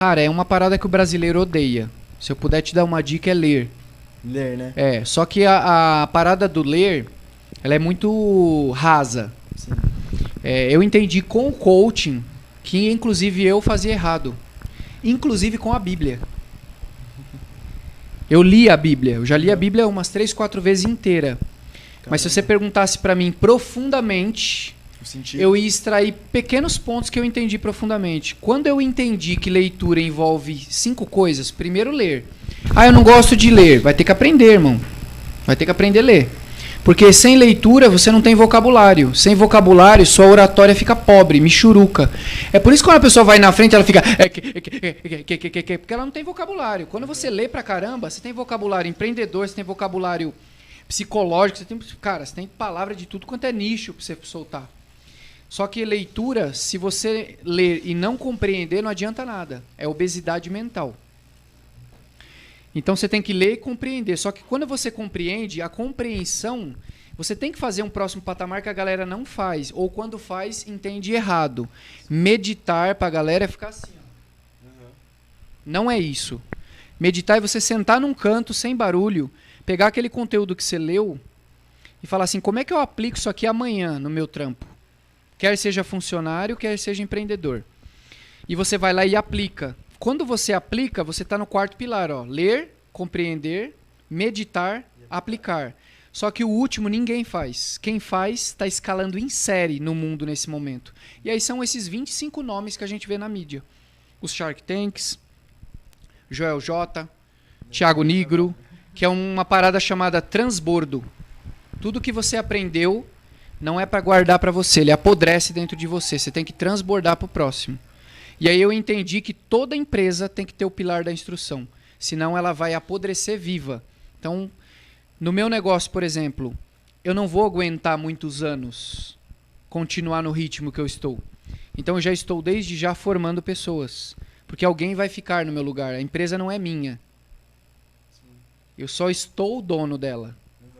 Cara, é uma parada que o brasileiro odeia. Se eu puder te dar uma dica, é ler. Ler, né? Só que a parada do ler, ela é muito rasa. Sim. Eu entendi com o coaching que, inclusive, eu fazia errado. Inclusive com a Bíblia. Eu li a Bíblia. Eu já li a Bíblia umas 3, 4 vezes inteira. Mas se você perguntasse pra mim profundamente, eu ia extrair pequenos pontos que eu entendi profundamente. Quando eu entendi que leitura envolve 5 coisas, primeiro ler. Eu não gosto de ler. Vai ter que aprender, irmão. Vai ter que aprender a ler. Porque sem leitura você não tem vocabulário. Sem vocabulário sua oratória fica pobre, michuruca. É por isso que quando a pessoa vai na frente ela fica... Porque ela não tem vocabulário. Quando você lê pra caramba, você tem vocabulário empreendedor, você tem vocabulário psicológico, você tem palavra de tudo quanto é nicho pra você soltar. Só que leitura, se você ler e não compreender, não adianta nada. É obesidade mental. Então você tem que ler e compreender. Só que quando você compreende, a compreensão, você tem que fazer um próximo patamar que a galera não faz. Ou quando faz, entende errado. Meditar pra galera é ficar assim. Não é isso. Meditar é você sentar num canto, sem barulho, pegar aquele conteúdo que você leu e falar assim, como é que eu aplico isso aqui amanhã no meu trampo? Quer seja funcionário, quer seja empreendedor. E você vai lá e aplica. Quando você aplica, você está no quarto pilar. Ler, compreender, meditar, aplicar. Só que o último ninguém faz. Quem faz está escalando em série no mundo nesse momento. E aí são esses 25 nomes que a gente vê na mídia. Os Shark Tanks, Joel J, Thiago Nigro, que é uma parada chamada transbordo. Tudo que você aprendeu não é para guardar para você, ele apodrece dentro de você. Você tem que transbordar para o próximo. E aí eu entendi que toda empresa tem que ter o pilar da instrução. Senão ela vai apodrecer viva. Então, no meu negócio, por exemplo, eu não vou aguentar muitos anos continuar no ritmo que eu estou. Então eu já estou desde já formando pessoas. Porque alguém vai ficar no meu lugar. A empresa não é minha. Eu só estou o dono dela.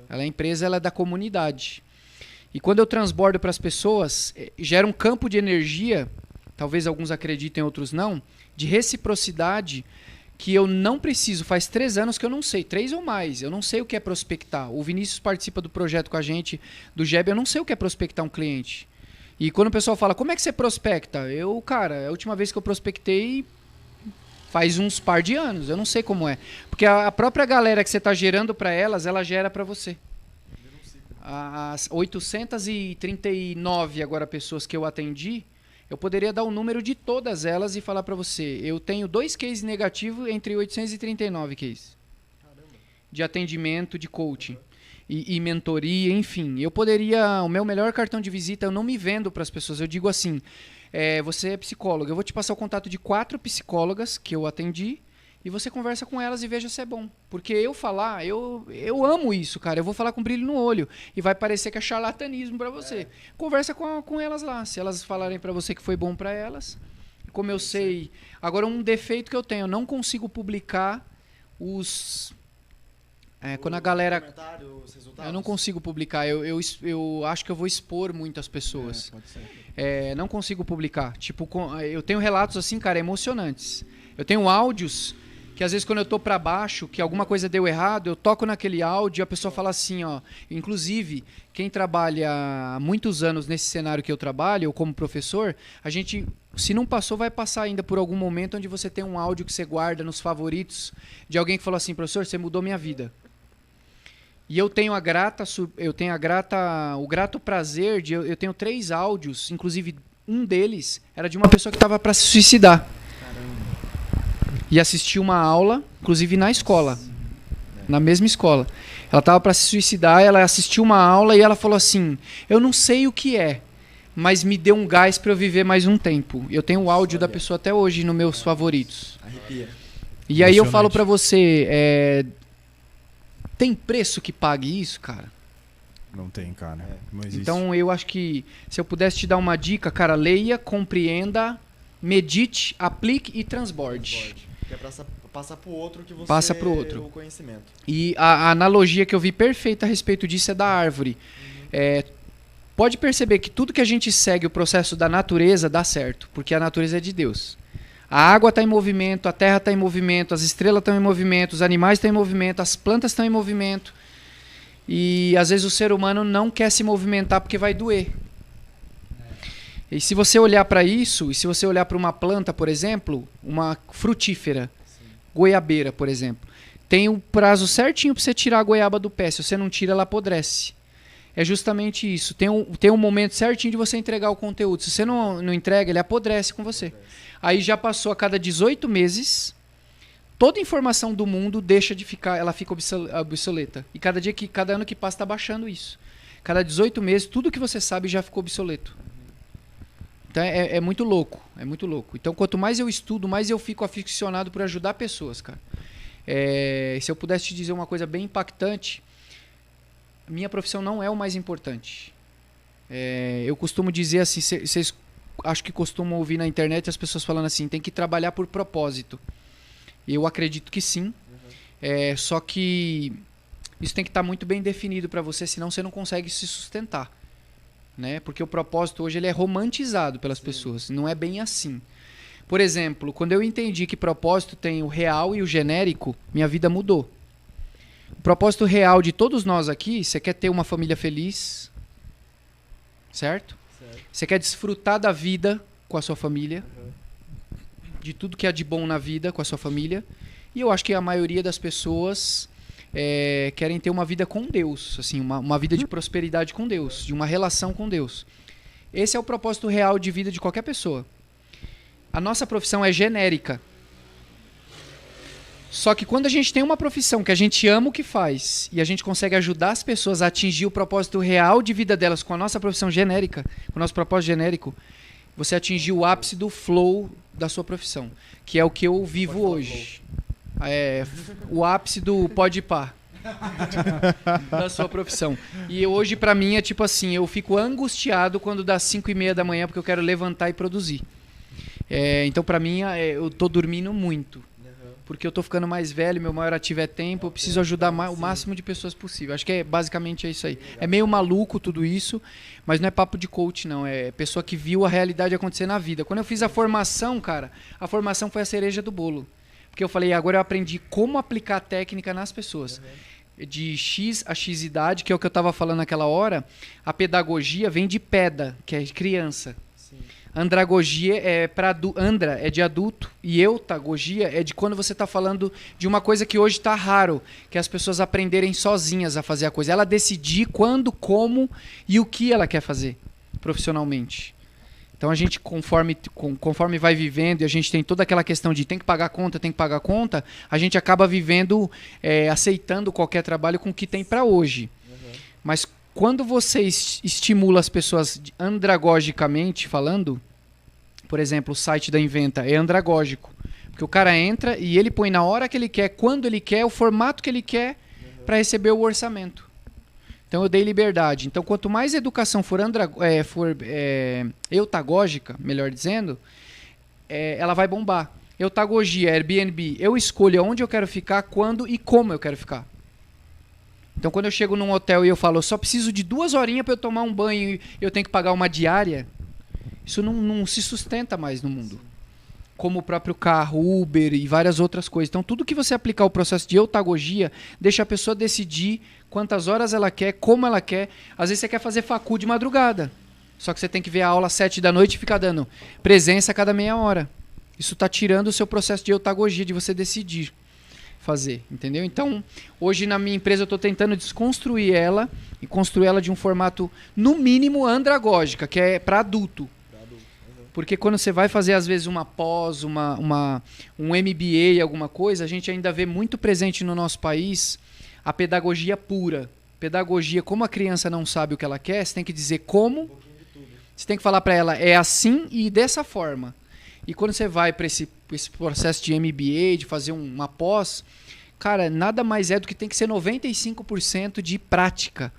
A empresa ela é da comunidade. E quando eu transbordo para as pessoas, gera um campo de energia, talvez alguns acreditem, outros não, de reciprocidade, que eu não preciso. Faz 3 anos que eu não sei, 3 ou mais, eu não sei o que é prospectar. O Vinícius participa do projeto com a gente, do Jeb, eu não sei o que é prospectar um cliente. E quando o pessoal fala, como é que você prospecta? Cara, a última vez que eu prospectei faz uns par de anos, eu não sei como é. Porque a própria galera que você está gerando para elas, ela gera para você. As 839 agora pessoas que eu atendi, eu poderia dar o número de todas elas e falar para você, eu tenho 2 cases negativos entre 839 cases. Caramba. De atendimento, de coaching e mentoria, enfim. Eu poderia, o meu melhor cartão de visita, eu não me vendo para as pessoas, eu digo assim, você é psicóloga, eu vou te passar o contato de 4 psicólogas que eu atendi, e você conversa com elas e veja se é bom. Porque eu falar, eu amo isso, cara. Eu vou falar com brilho no olho. E vai parecer que é charlatanismo pra você. Conversa com elas lá. Se elas falarem pra você que foi bom pra elas. Como eu sei... Agora, um defeito que eu tenho. Eu não consigo publicar os... quando a galera... Os resultados. Eu não consigo publicar. Eu acho que eu vou expor muitas pessoas. Pode ser. Não consigo publicar. Tipo, eu tenho relatos assim, cara, emocionantes. Eu tenho áudios... que às vezes quando eu tô para baixo, que alguma coisa deu errado, eu toco naquele áudio e a pessoa fala assim, inclusive, quem trabalha há muitos anos nesse cenário que eu trabalho, ou como professor, a gente, se não passou, vai passar ainda por algum momento onde você tem um áudio que você guarda nos favoritos de alguém que falou assim, professor, você mudou minha vida. E eu tenho o grato prazer de, eu tenho 3 áudios, inclusive um deles era de uma pessoa que estava para se suicidar. E assisti uma aula, inclusive na escola, na mesma escola. Ela estava para se suicidar, ela assistiu uma aula e ela falou assim, eu não sei o que é, mas me deu um gás para eu viver mais um tempo. Eu tenho o áudio da pessoa até hoje nos meus favoritos. Arrepia. E aí eu falo para você, tem preço que pague isso, cara? Não tem, cara. Não existe. Então eu acho que se eu pudesse te dar uma dica, cara, leia, compreenda, medite, aplique e transborde. Que é passar pro outro que você... Passa pro outro. O conhecimento. E a analogia que eu vi perfeita a respeito disso é da árvore. Pode perceber que tudo que a gente segue o processo da natureza dá certo, porque a natureza é de Deus. A água está em movimento, a terra está em movimento, as estrelas estão em movimento, os animais estão em movimento, as plantas estão em movimento. E às vezes o ser humano não quer se movimentar porque vai doer. E se você olhar para isso, e se você olhar para uma planta, por exemplo, uma frutífera, goiabeira, por exemplo, tem um prazo certinho para você tirar a goiaba do pé. Se você não tira, ela apodrece. É justamente isso. Tem um momento certinho de você entregar o conteúdo. Se você não entrega, ele apodrece com você. Aí já passou a cada 18 meses, toda informação do mundo deixa de ficar, ela fica obsoleta. E cada ano que passa está baixando isso. Cada 18 meses, tudo que você sabe já ficou obsoleto. Então é muito louco, é muito louco. Então quanto mais eu estudo, mais eu fico aficionado por ajudar pessoas, cara. Se eu pudesse te dizer uma coisa bem impactante, minha profissão não é o mais importante. Eu costumo dizer assim, vocês acho que costumam ouvir na internet as pessoas falando assim, tem que trabalhar por propósito. Eu acredito que sim. Só que isso tem que estar muito bem definido para você, senão você não consegue se sustentar. Né? Porque o propósito hoje ele é romantizado pelas pessoas. Não é bem assim. Por exemplo, quando eu entendi que propósito tem o real e o genérico, minha vida mudou. O propósito real de todos nós aqui, você quer ter uma família feliz, certo? Você quer desfrutar da vida com a sua família, de tudo que há de bom na vida com a sua família. E eu acho que a maioria das pessoas querem ter uma vida com Deus, assim, uma vida de prosperidade com Deus, de uma relação com Deus. Esse é o propósito real de vida de qualquer pessoa. A nossa profissão é genérica. Só que quando a gente tem uma profissão que a gente ama o que faz e a gente consegue ajudar as pessoas a atingir o propósito real de vida delas com a nossa profissão genérica, com o nosso propósito genérico, você atingiu o ápice do flow da sua profissão, que é o que eu vivo hoje. O ápice do pode pá da sua profissão. E hoje pra mim é tipo assim, eu fico angustiado quando dá 5:30 da manhã porque eu quero levantar e produzir. Então pra mim eu tô dormindo muito. Porque eu tô ficando mais velho, meu maior ativo é tempo, eu preciso ajudar o máximo de pessoas possível. Acho que basicamente é isso aí. É meio maluco tudo isso, mas não é papo de coach, não. É pessoa que viu a realidade acontecer na vida. Quando eu fiz a formação, cara, a formação foi a cereja do bolo. Porque eu falei, agora eu aprendi como aplicar a técnica nas pessoas. De X a X idade, que é o que eu estava falando naquela hora, a pedagogia vem de peda, que é de criança. Andragogia Andra é de adulto e eutagogia é de quando você está falando de uma coisa que hoje está raro, que é as pessoas aprenderem sozinhas a fazer a coisa. Ela decidir quando, como e o que ela quer fazer profissionalmente. Então a gente, conforme vai vivendo e a gente tem toda aquela questão de tem que pagar conta, a gente acaba vivendo, aceitando qualquer trabalho com o que tem para hoje. Mas quando você estimula as pessoas andragogicamente falando, por exemplo, o site da Inventa é andragógico. Porque o cara entra e ele põe na hora que ele quer, quando ele quer, o formato que ele quer para receber o orçamento. Então eu dei liberdade. Então quanto mais educação for eutagógica, melhor dizendo, ela vai bombar. Eutagogia, Airbnb, eu escolho onde eu quero ficar, quando e como eu quero ficar. Então quando eu chego num hotel e eu falo, eu só preciso de 2 horinhas para eu tomar um banho e eu tenho que pagar uma diária, isso não se sustenta mais no mundo. Como o próprio carro, Uber e várias outras coisas. Então tudo que você aplicar o processo de eutagogia, deixa a pessoa decidir quantas horas ela quer, como ela quer. Às vezes você quer fazer facul de madrugada, só que você tem que ver a aula às 7 da noite e ficar dando presença a cada meia hora. Isso está tirando o seu processo de eutagogia, de você decidir fazer, entendeu? Então, hoje na minha empresa eu estou tentando desconstruir ela e construir ela de um formato, no mínimo, andragógica, que é para adulto. Porque quando você vai fazer, às vezes, uma pós, um MBA, alguma coisa, a gente ainda vê muito presente no nosso país a pedagogia pura. Pedagogia, como a criança não sabe o que ela quer, você tem que dizer como, você tem que falar para ela, é assim e dessa forma. E quando você vai para esse processo de MBA, de fazer uma pós, cara, nada mais é do que tem que ser 95% de prática,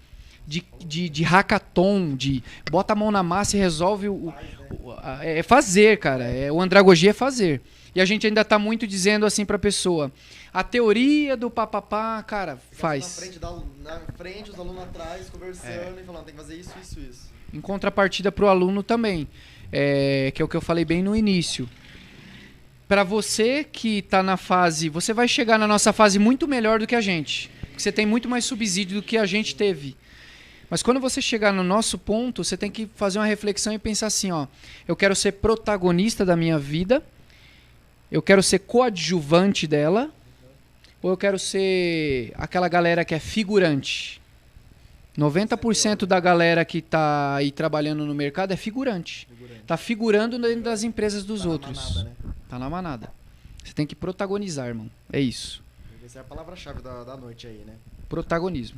de hackathon, de bota a mão na massa e resolve é fazer, cara. O andragogia é fazer. E a gente ainda tá muito dizendo assim pra pessoa, a teoria do papapá, cara, faz. Na frente, os alunos atrás, conversando e falando, tem que fazer isso, isso, isso. Em contrapartida pro aluno também, que é o que eu falei bem no início. pra você que tá na fase... Você vai chegar na nossa fase muito melhor do que a gente. Porque você tem muito mais subsídio do que a gente teve. Mas quando você chegar no nosso ponto, você tem que fazer uma reflexão e pensar assim, ó. Eu quero ser protagonista da minha vida. Eu quero ser coadjuvante dela. Ou eu quero ser aquela galera que é figurante. 90% da galera que tá aí trabalhando no mercado é figurante. Tá figurando dentro das empresas dos outros. Na manada, né? Tá na manada. Você tem que protagonizar, irmão. É isso. Essa é a palavra-chave da noite aí, né? Protagonismo.